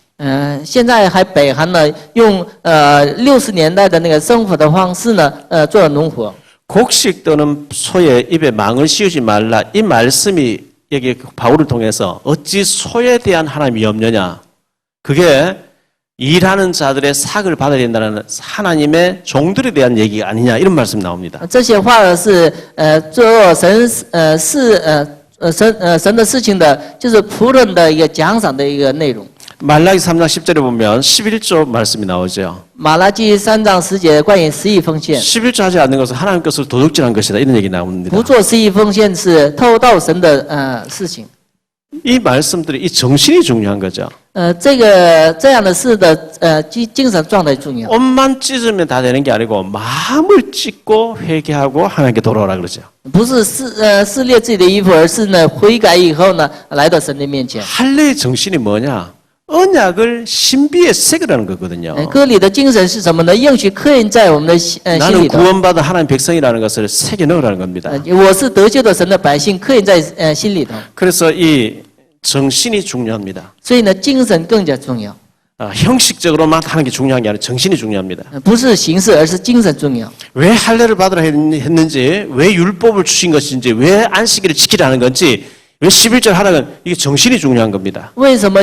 现在还北韩呢，用60年代的那个生活的方式呢，做农活。 곡식 떠는 소의 입에 망을 씌우지 말라 이 말씀이 여기 바울을 통해서 어찌 소에 대한 하나님의 염려냐 그게 일하는 자들의 삭을 받아야 된다는 하나님의 종들에 대한 얘기가 아니냐 이런 말씀 나옵니다. 这些话呢是做神的事情的，就是仆人的一个奖赏的一个内容。 말라기 3장 10절에 보면 11조 말씀이 나오죠. 马拉基3章10节关于十亿奉献， 11조 하지 않는 것은 하나님 것을 도둑질한 것이다 이런 얘기 나옵니다. 不做十亿奉献是偷盗神的事情。 이 말씀들이 이 정신이 중요한 거죠. 这样的事的精神状态重要。 옷만 찢으면 다 되는 게 아니고 마음을 찢고 회개하고 하나님께 돌아오라 그러죠. 不是撕裂自己的衣服，而是呢悔改以后呢来到神的面前。 할례의 정신이 뭐냐? 언약을 신비에 새기라는 거거든요. 割礼的精神是什么呢？应许刻印在我们的心 나는 里头。 구원받은 하나님 백성이라는 것을 새겨 넣으라는 겁니다. 我是得救的神的百姓，刻印在心里头。 그래서 이 정신이 중요합니다. 所以呢，精神更加重要， 형식적으로만 하는 게 중요한 게 아니라 정신이 중요합니다. 不是形式，而是精神重要。 왜 할례를 받으라 했는지, 왜 율법을 주신 것인지, 왜 안식일을 지키라는 건지 왜 11절 하락은 이게 정신이 중요한 겁니다. 为什么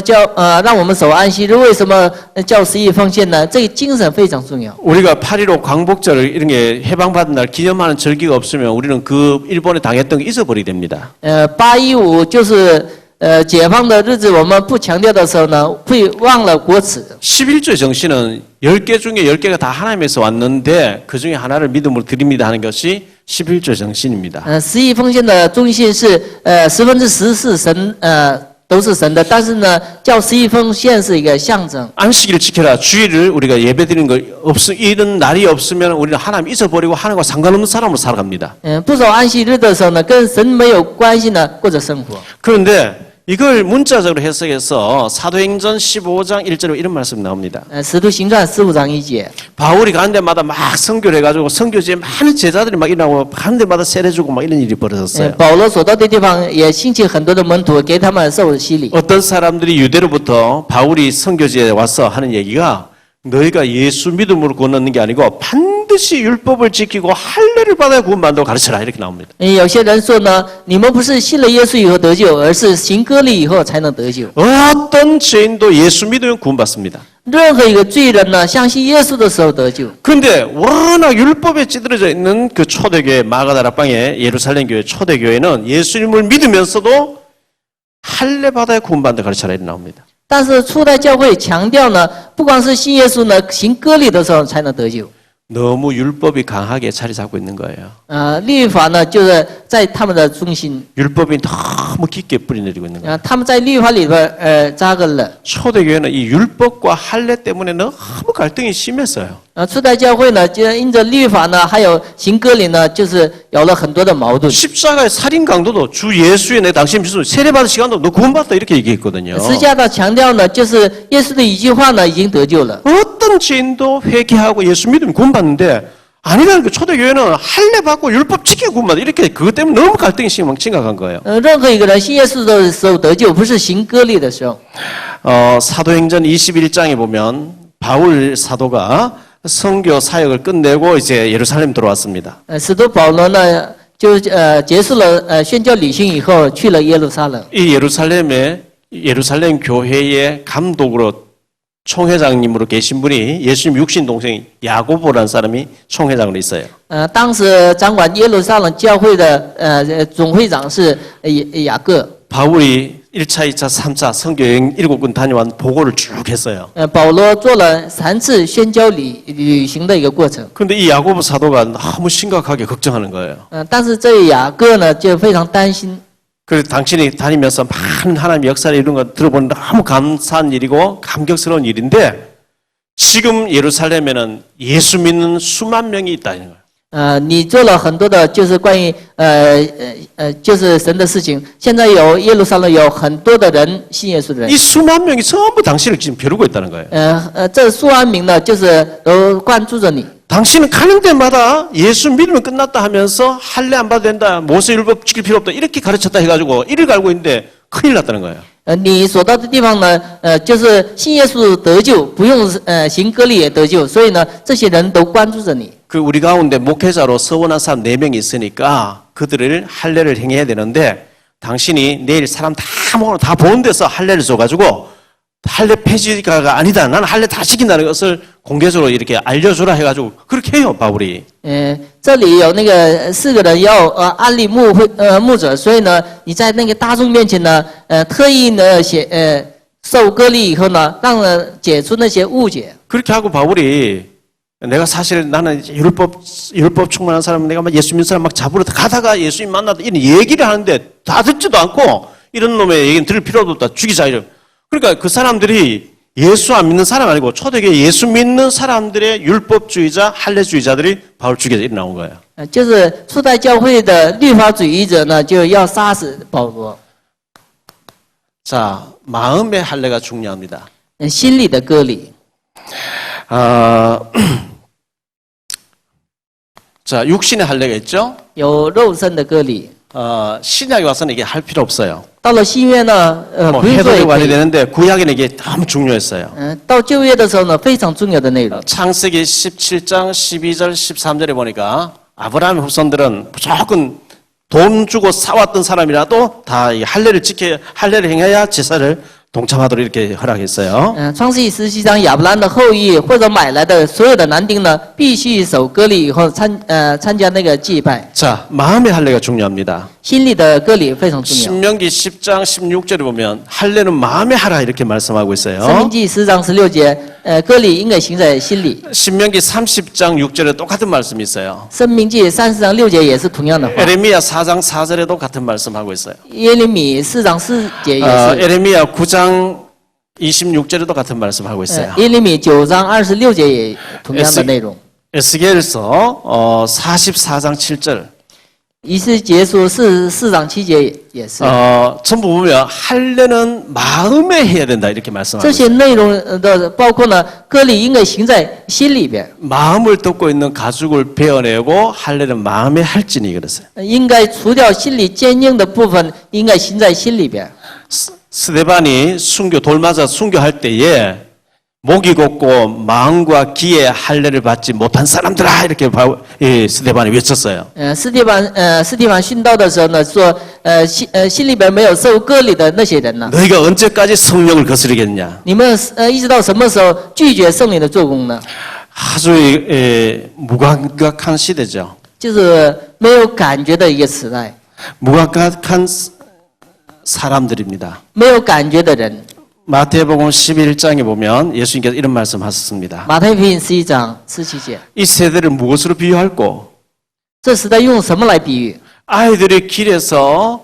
让我们守安息日？为什么叫十亿奉献呢？这个精神非常重要。 우리가 8.15 광복절 이런 게 해방받은 날 기념하는 절기가 없으면 우리는 그 일본에 당했던 거 잊어버리게 됩니다. 8.15就是解放的日子，我们不强调的时候呢，会忘了国耻。 11조의 정신은 10개 중에 10개가 다 하나님에서 왔는데 그 중에 하나를 믿음으로 드립니다 하는 것이 11조 정신입니다. 十亿奉献的中心是10%是神都是神的，但是呢，叫十亿奉献是一个象征。 안식일을 지켜라. 주일을 우리가 예배드리는 거 이런 날이 없으면 우리는 하나님 잊어버리고 하나님과 상관없는 사람으로 살아갑니다. 不守安息日的时候呢，跟神没有关系呢，过着生活。 그런데 이걸 문자적으로 해석해서 사도행전 15장 1절에 이런 말씀이 나옵니다. 使徒行传15章1节， 바울이 가는 데마다 막 선교를 해가지고 선교지에 많은 제자들이 막 일어나고 가는 데마다 세례주고 막 이런 일이 벌어졌어요. 保罗所到的地方也兴起很多的门徒，给他们受洗礼。 어떤 사람들이 유대로부터 바울이 선교지에 와서 하는 얘기가 너희가 예수 믿음으로 구원받는 게 아니고 반드시 율법을 지키고 할례를 받아야 구원받는다고 가르쳐라 이렇게 나옵니다. 有些人说呢，你们不是信了耶稣以后得救，而是行割礼以后才能得救。 어떤 죄인도 예수 믿으면 구원받습니다. 任何一个罪人呢，相信耶稣的时候得救。 그런데 워낙 율법에 찌들어져 있는 그 초대교회 마가다락방의 예루살렘 교회 초대교회는 예수님을 믿으면서도 할례 받아야 구원받는다 가르쳐라 이렇게 나옵니다. 但是初代教会强调呢，不光是信耶稣呢，行割礼的时候才能得救。 너무 율법이 강하게 자리 잡고 있는 거예요. 律法呢，就是在他们的中心。 율법이 너무 깊게 뿌리내리고 있는 거예요. 他们在律法里边扎根了。 초대교회는 이 율법과 할례 때문에 너무 갈등이 심했어요. 初代教会呢，就因着律法呢，还有行割礼呢，就是有了很多的矛盾。 십자가의 살인 강도도 주 예수의 내 당신 믿음 세례받은 시간도 너 구원받다 이렇게 얘기했거든요. 十架的强调呢，就是耶稣的一句话呢，已经得救了。 어떤 죄인도 회개하고 예수 믿으면 구원받는데 아니라는 그 초대교회는 할례 받고 율법 지키고 구원받아 이렇게 그것 때문에 너무 갈등이 심각한 거예요. 任何一个人信耶稣的时候得救，不是行割礼的时候。 사도행전 21장에 보면 바울 사도가 선교 사역을 끝내고 이제 예루살렘 들어왔습니다. 使徒保罗呢，就结束了宣教旅行以后，去了耶路撒冷。 이 예루살렘 교회의 감독으로 총회장님으로 계신 분이 예수님 육신 동생 야고보라는 사람이 총회장으로 있어요. 当时掌管耶路撒冷教会的总会长是雅各。 바울이 1차, 2차, 3차 선교여행 7군 다녀온 보고를 쭉 했어요. 保罗做了3次宣教旅行的一个过程。 근데 이 야고보 사도가 너무 심각하게 걱정하는 거예요. 但是这雅各呢，就非常担心。 그래서 당신이 다니면서 많은 하나님의 역사를 이런 거 들어보는 너무 감사한 일이고 감격스러운 일인데 지금 예루살렘에는 예수 믿는 수만 명이 있다는 거예요. 你做了很多的，就是关于就是神的事情。现在有耶路撒冷有很多的人信耶稣的人。 이 수만 명이 전부 당신을 지금 벼르고 있다는 거예요. 这数万名呢，就是都关注着你。 당신은 가는 데마다 예수 믿으면 끝났다 하면서 할례 안 받아도 된다, 모세율법 지킬 필요 없다 이렇게 가르쳤다 해가지고 이를 갈고 있는데 큰일 났다는 거예요. 你所到的地方呢，就是信耶稣得救，不用行割礼也得救，所以呢，这些人都关注着你。 그 우리 가운데 목회자로 서원한 사람 4명이 있으니까 그들을 할례를 행해야 되는데 당신이 내일 사람 다 보는 데서 할례를 줘가지고 할례 폐지가 아니다. 나는 할례 다 지킨다는 것을 공개적으로 이렇게 알려주라 해가지고 그렇게 해요 바울이. 这里有那个4个人要安利牧者，所以呢，你在那个大众面前呢，特意呢受割礼以后呢，让解除那些误解。 그렇게 하고 바울이 내가 사실 나는 율법 충만한 사람 내가 막 예수 믿는 사람 막 잡으러 가다가 예수님 만나다 이런 얘기를 하는데 다 듣지도 않고 이런 놈의 얘기는 들을 필요도 없다 죽이자 이런. 그러니까 그 사람들이 예수 안 믿는 사람 아니고 초대교회 예수 믿는 사람들의 율법주의자 할례주의자들이 바울 죽여서 이렇게 나온 거예요. 就是初代教会的律法主义者呢，就要杀死保罗。 자, 마음의 할례가 중요합니다. 心里的割礼。 자, 육신의 할례가 있죠? 有肉身的割礼。 신약에 와서는 이게 할 필요 없어요. 到了新约呢，不用做也 해석이 可 많이 以。 되는데 구약에는 이게 너무 중요했어요. 到旧约的时候呢，非常重要的内容。 창세기 17장 12절 13절에 보니까 아브라함의 후손들은 무조건 돈 주고 사왔던 사람이라도 다 이 할례를 행해야 제사를 동참하도록 이렇게 허락했어요. 创世纪17章，亚伯兰的后裔或者买来的所有的男丁呢，必须守割礼以后参加那个祭拜。 자, 마음의 할례가 중요합니다. 心里的割礼非常重要。 신명기 10장 16절에 보면 할례는 마음에 하라 이렇게 말씀하고 申命 있어요. 记10章16节，割礼应该行在心里。 신명기 30장 6절에 똑같은 말씀이 있어요. 申命记30章6节也是同样的话。 에레미야 4장 4절에도 같은 말씀하고 있어요. 耶利米4章4节也是。 에레미야 9장 26절에도 같은 말씀하고 있어요. 耶利米9章26节也同样的内容。 에스겔서 44장 7절. 以斯结书4章7节也是。 전부 보면 할례는 마음에 해야 된다 이렇게 말씀하고 这 있어요. 些内容的包括呢，割礼应该行在心里边， 마음을 덮고 있는 가죽을 베어내고 할례는 마음에 할지니 그랬어요. 应该除掉心里坚硬的部分，应该行在心里边。 스데반이 돌 맞아 순교할 때에 목이 곧고 마음과 귀에 할례를 받지 못한 사람들아 이렇게 스데반이 외쳤어요. 斯蒂凡殉道的时候呢，说心里边没有受割礼的那些人呢， 너희가 언제까지 성령을 거스르겠냐? 你们一直到什么时候拒绝圣灵的做工呢？ 아주 무감각한 시대죠. 就是没有感觉的一个时代， 무감각한 사람들입니다. 没有感觉的人。 마태복음 11장에 보면 예수님께서 이런 말씀하셨습니다. 马太福音11章17节， 이 세대를 무엇으로 비유할꼬? 这时代用什么来比喻？ 아이들이 길에서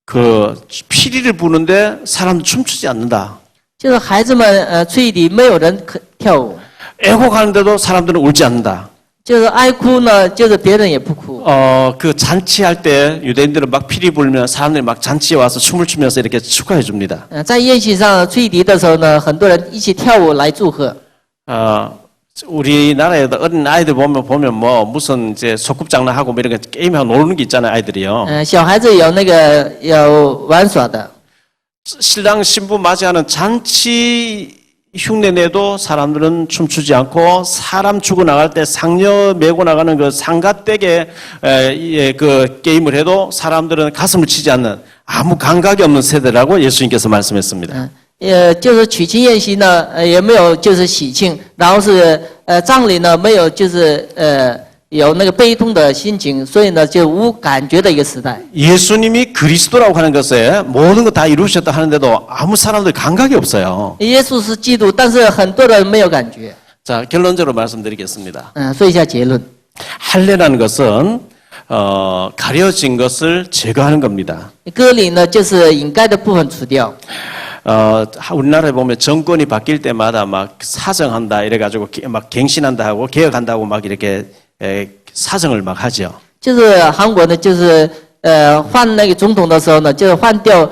그 피리를 부는데 사람들 춤추지 않는다. 就是孩子们吹笛，没有人可跳舞； 애곡하는데도 사람들은 울지 않는다. 就是哀哭呢，就是别人也不哭。 그 잔치할 때 유대인들은 막 피리 불면 사람들이 막 잔치에 와서 춤을 추면서 이렇게 축하해 줍니다. 在宴席上吹笛的时候呢，很多人一起跳舞来祝贺。 우리나라에도 어린 아이들 보면 뭐 무슨 이제 소꿉장난하고 뭐 이런 거 게임하고 노는 게 있잖아요, 아이들이요. 小孩子有那个有玩耍的， 신랑 신부 맞이하는 잔치 흉내 내도 사람들은 춤추지 않고 사람 주고 나갈 때 상녀 메고 나가는 그 상가댁에 그 게임을 해도 사람들은 가슴을 치지 않는 아무 감각이 없는 세대라고 예수님께서 말씀했습니다. 就是娶亲宴席呢，也没有就是喜庆，然后是葬礼呢没有就是有那个悲痛的心情，所以呢就无感觉的一个时代。 예수님이 그리스도라고 하는 것에 모든 거 다 이루셨다 하는데도 아무 사람들 감각이 없어요. 耶稣是基督，但是很多人没有感觉。 자, 결론적으로 말씀드리겠습니다. 说一下结论。 할례라는 것은 가려진 것을 제거하는 겁니다. 割礼呢就是掩盖的部分除掉。 우리나라에 보면 정권이 바뀔 때마다 막 사정한다 이래가지고 막 갱신한다 하고 개혁한다고 막 이렇게 사정을 막 하죠. 就是韩国呢，就是换那个总统的时候呢，就是换掉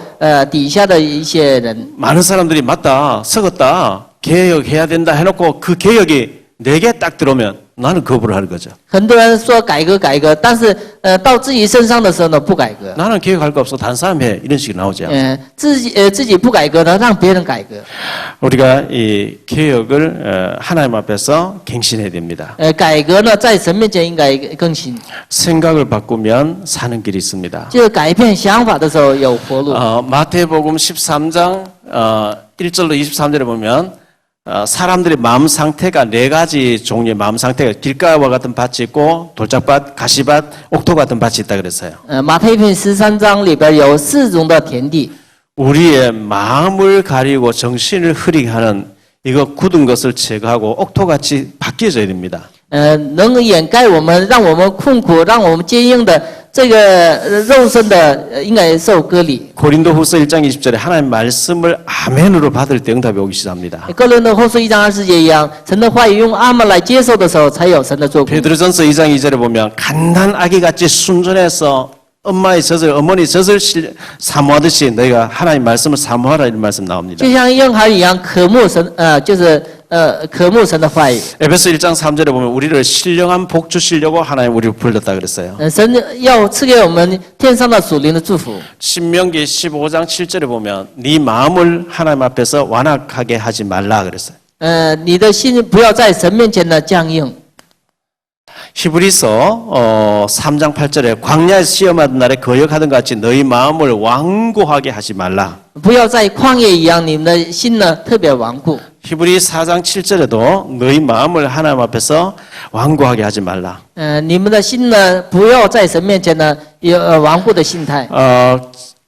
底下的一些人。 많은 사람들이 맞다, 썩었다, 개혁해야 된다 해놓고 그 개혁이 내게 딱 들어오면 나는 거부를 하는 거죠. 很多人说改革改革，但是到自己身上的时候呢，不改革。 나는 개혁할 거 없어, 다른 사람이 해 이런 식으로 나오죠. 自己不改革呢，让别人改革。 우리가 이 개혁을 하나님 앞에서 갱신해야 됩니다. 改革呢，在神面前应该更新。 생각을 바꾸면 사는 길이 있습니다. 就是改变想法的时候有活路。 마태복음 13장 1절로 23절에 보면 사람들의 마음 상태가 네 가지 종류의 마음 상태가 길가와 같은 밭이 있고 돌짝밭, 가시밭, 옥토 같은 밭이 있다 그랬어요. 马太福音13章里边有4种的田地。 우리의 마음을 가리고 정신을 흐리게 하는 이거 굳은 것을 제거하고 옥토같이 바뀌어져야 됩니다. 能掩盖我们，让我们困苦，让我们坚硬的这个肉身的，应该受割礼。 고린도후서 1장 20절에 하나님 말씀을 아멘으로 받을 때 응답이 오기 시작합니다. 哥林多后书1章20节一样，神的话语用阿门来接受的时候，才有神的做工。 베드로전서 2장 2절에 보면 갓난 아기같이 순전해서 엄마의 젖을 어머니 젖을 사모하듯이 너희가 하나님 말씀을 사모하라 이런 말씀 나옵니다. 就像婴孩一样渴慕神，就是渴慕神的话语。 에베소 1장 3절에 보면 우리를 신령한 복 주시려고 하나님 우리를 불렀다 그랬어요. 神要赐给我们天上的属灵的祝福。 신명기 15장 7절에 보면 네 마음을 하나님 앞에서 완악하게 하지 말라 그랬어요. 你的心不要在神面前呢僵硬。 히브리서 3장 8절에 광야에서 시험하던 날에 거역하던 것 같이 너희 마음을 완고하게 하지 말라. 不要在旷野一样，你们的心呢特别顽固。 히브리 4장 7절에도 너희 마음을 하나님 앞에서 완고하게 하지 말라. 你们的心呢不要在神面前呢有顽固的心态。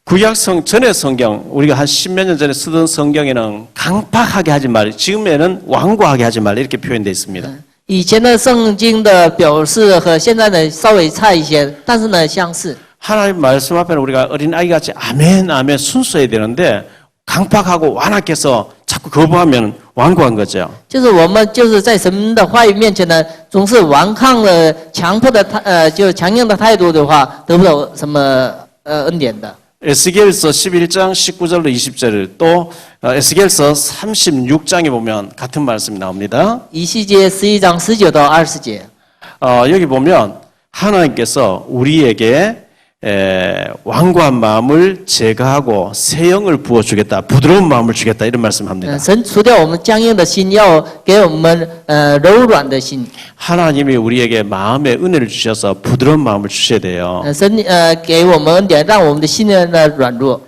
구약 전의 성경 우리가 한 10몇 년 전에 쓰던 성경에는 강팍하게 하지 말라. 지금에는 완고하게 하지 말라 이렇게 표현되어 있습니다. 以前的圣经的表示和现在呢稍微差一些，但是呢相似。 하나님 말씀 앞에는 우리가 어린 아이 같이 아멘 아멘 순수해야 되는데 강팍하고 완악해서 자꾸 거부하면 완고한 거죠. 就是我们就是在神的话语面前呢，总是顽抗了、强迫的就强硬的态度的话，得不到什么恩典的。 에스겔서 11장 19절로 20절 또 에스겔서 36장에 보면 같은 말씀이 나옵니다. 以西结11章19到20节， 여기 보면 하나님께서 우리에게 완고한 마음을 제거하고 새 영을 부어주겠다. 부드러운 마음을 주겠다. 이런 말씀합니다. 神除掉我们僵硬的心，要给我们柔软的心。 하나님이 우리에게 마음의 은혜를 주셔서 부드러운 마음을 주셔야 돼요. 神给我们恩典，让我们的心呢软弱。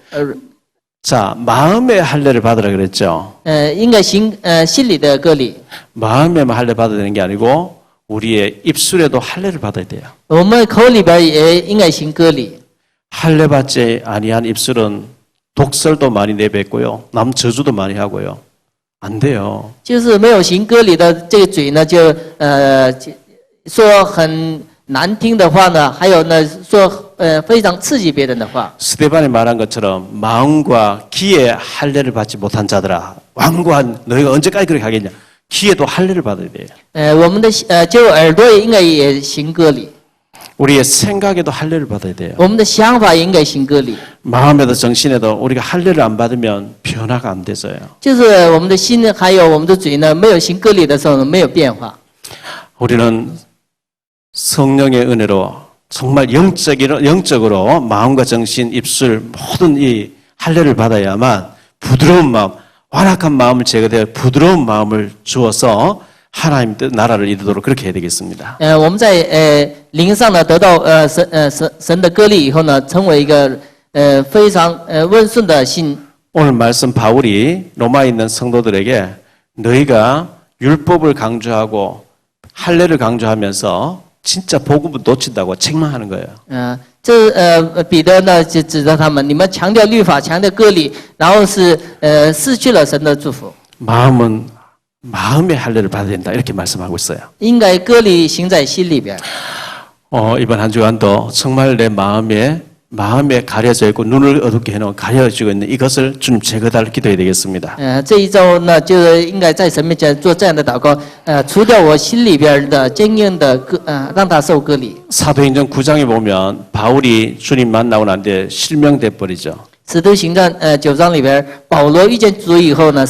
자, 마음의 할례를 받으라 그랬죠. 应该心里的割礼。 마음에만 할례 받아야 되는 게 아니고 우리의 입술에도 할례를 받아야 돼요. 我们口里边也应该行割礼。 할례 받지 아니한 입술은 독설도 많이 내뱉고요. 남 저주도 많이 하고요. 안 돼요. 就是没有行割礼的这个嘴呢，就说很难听的话呢，还有呢说非常刺激别人的话。 스데반이 말한 것처럼 마음과 귀에 할례를 받지 못한 자들아 완고한 너희가 언제까지 그렇게 하겠냐. 귀에도 할례를 받아야 돼요. 我们的就耳朵也应该也行割礼， 우리의 생각에도 할례를 받아야 돼요. 我们的想法也应该行割礼。 마음에도 정신에도 우리가 할례를 안 받으면 변화가 안 돼서요. 就是我们的心还有我们的嘴呢，没有行割礼的时候呢，没有变化。 우리는 성령의 은혜로 정말 영적으로 마음과 정신, 입술 모든 이 할례를 받아야만 부드러운 마음, 완악한 마음을 제거되어 부드러운 마음을 주어서 하나님 나라를 이루도록 그렇게 해야 되겠습니다. 我们在灵上呢得到神的割礼以后呢，成为一个非常温顺的心。 오늘 말씀 바울이 로마에 있는 성도들에게 너희가 율법을 강조하고 할례를 강조하면서 진짜 복음을 놓친다고 책망하는 거예요. 彼得呢就指责他们，你们强调律法，强调割礼，然后是失去了神的祝福。 마음의 할례를 받아야 된다 이렇게 말씀하고 있어요. 应该割礼行在心里边。 이번 한 주간도 정말 내 마음에 가려져 있고 눈을 어둡게 해놓은 가려지고 있는 이것을 주님 제거달라 기도해야 되겠습니다. 这一周呢，就是应该在神面前做这样的祷告，除掉我心里边的坚硬的让他受割礼。 사도행전 9장에 보면 바울이 주님 만나고 난 뒤에 실명돼 버리죠. 使徒行传9章里边，保罗遇见主以后呢，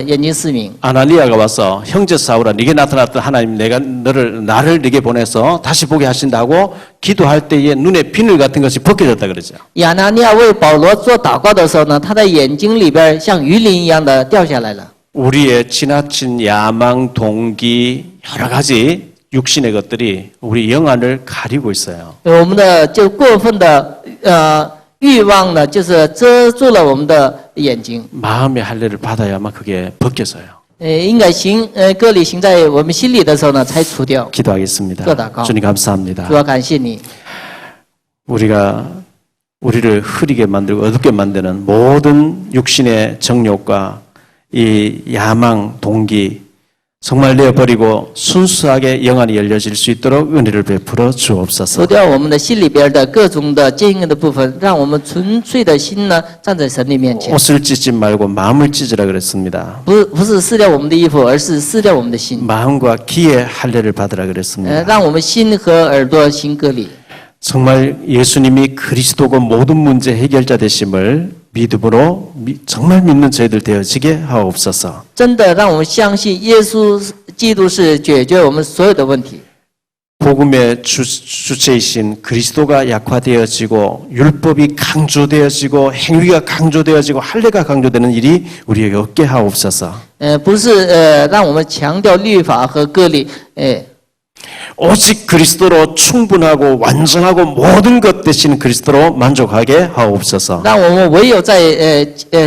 眼睛失明。 아나니아가 와서 형제 사울아 네게 나타났던 하나님 내가 나를 네게 보내서 다시 보게 하신다고 기도할 때에 눈에 비늘 같은 것이 벗겨졌다 그러죠. 亚拿尼亚为保罗做祷告的时候呢，他的眼睛里边像鱼鳞一样的掉下来了。 우리의 지나친 야망, 동기 여러 가지 육신의 것들이 우리 영안을 가리고 있어요. 我们的就过分的欲望呢，就是遮住了我们的眼睛。 마음의 할례를 받아야만 그게 벗겨져요. 应该行割礼行在我们心里的时候呢，才除掉。 기도하겠습니다. 기도하고. 주님 감사합니다. 主要感谢你， 우리를 흐리게 만들고 어둡게 만드는 모든 육신의 정욕과 이 야망, 동기 정말 내어버리고 순수하게 영안이 열려질 수 있도록 은혜를 베풀어 주옵소서. 除掉我们的心里边的各种的坚硬的部分，让我们纯粹的心呢站在神的面前。 옷을 찢지 말고 마음을 찢으라 그랬습니다. 不是撕掉我们的衣服，而是撕掉我们的心。 마음과 귀의 할례를 받으라 그랬습니다. 让我们心和耳朵行割礼。 정말 예수님이 그리스도고 모든 문제 해결자 되심을 믿음으로 정말 믿는 저희들 되어지게 하옵소서. 真的让我们相信耶稣基督是解决我们所有的问题。 복음의 주체이신 그리스도가 약화되어지고 율법이 강조되어지고 행위가 강조되어지고 할례가 강조되는 일이 우리에게 없게 하옵소서. 不是让我们强调律法和割礼， 오직 그리스도로 충분하고 완전하고 모든 것 되신 그리스도로 만족하게 하옵소서. 让我们唯有在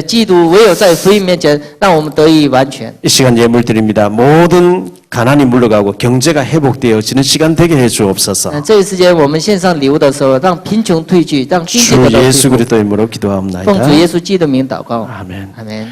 基督，唯有在福音面前，让我们得以完全。 이 시간 예물 드립니다. 모든 가난이 물러가고 경제가 회복되어지는 시간 되게 해 주옵소서. 这一时间我们献上礼物的时候，让贫穷退去，让经济 주 得到恢 예수 复。 그리스도의 이름으로 奉主 기도합니다. 耶稣基督的名祷告， 아멘. 阿门。